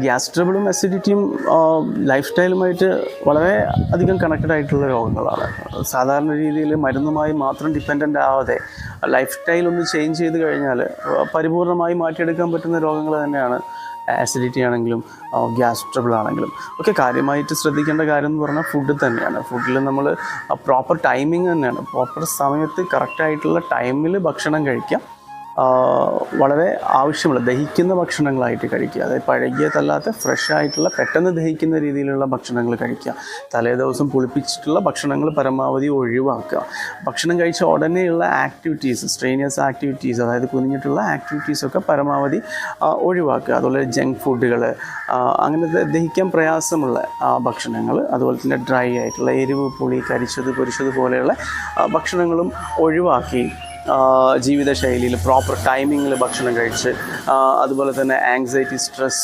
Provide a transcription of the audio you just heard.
Gas ട്രബിളും അസിഡിറ്റിയും life സ്റ്റൈലുമായിട്ട് വളരെ അധികം connected ആയിട്ടുള്ള രോഗങ്ങളാണ്. സാധാരണ രീതിയിൽ മരുന്നുമായി മാത്രം ഡിപ്പെൻഡൻ്റ് ആവാതെ ലൈഫ് സ്റ്റൈൽ ഒന്ന് ചേഞ്ച് ചെയ്ത് കഴിഞ്ഞാൽ പരിപൂർണമായി മാറ്റിയെടുക്കാൻ പറ്റുന്ന രോഗങ്ങൾ തന്നെയാണ് ആസിഡിറ്റി ആണെങ്കിലും ഗ്യാസ് ട്രബിൾ ആണെങ്കിലും ഒക്കെ. കാര്യമായിട്ട് ശ്രദ്ധിക്കേണ്ട കാര്യം എന്ന് പറഞ്ഞാൽ ഫുഡ് തന്നെയാണ്. ഫുഡിൽ നമ്മൾ പ്രോപ്പർ ടൈമിങ് തന്നെയാണ്, പ്രോപ്പർ സമയത്ത് കറക്റ്റായിട്ടുള്ള ടൈമിൽ ഭക്ഷണം കഴിക്കുക. വളരെ ആവശ്യമുള്ള ദഹിക്കുന്ന ഭക്ഷണങ്ങളായിട്ട് കഴിക്കുക. അതായത് പഴകിയതല്ലാത്ത ഫ്രഷ് ആയിട്ടുള്ള പെട്ടെന്ന് ദഹിക്കുന്ന രീതിയിലുള്ള ഭക്ഷണങ്ങൾ കഴിക്കുക. തലേ ദിവസം പുളിപ്പിച്ചിട്ടുള്ള ഭക്ഷണങ്ങൾ പരമാവധി ഒഴിവാക്കുക. ഭക്ഷണം കഴിച്ച ഉടനെയുള്ള ആക്ടിവിറ്റീസ്, സ്ട്രെയിനിയസ് ആക്ടിവിറ്റീസ്, അതായത് കുനിഞ്ഞിട്ടുള്ള ആക്ടിവിറ്റീസൊക്കെ പരമാവധി ഒഴിവാക്കുക. അതുപോലെ ജങ്ക് ഫുഡുകൾ, അങ്ങനെ ദഹിക്കാൻ പ്രയാസമുള്ള ഭക്ഷണങ്ങൾ, അതുപോലെ തന്നെ ഡ്രൈ ആയിട്ടുള്ള എരിവ്, പുളി, കരിച്ചത്, പൊരിച്ചത് പോലെയുള്ള ഭക്ഷണങ്ങളും ഒഴിവാക്കി ജീവിതശൈലിയിൽ പ്രോപ്പർ ടൈമിങ്ങിൽ ഭക്ഷണം കഴിച്ച്, അതുപോലെ തന്നെ ആങ്സൈറ്റി, സ്ട്രെസ്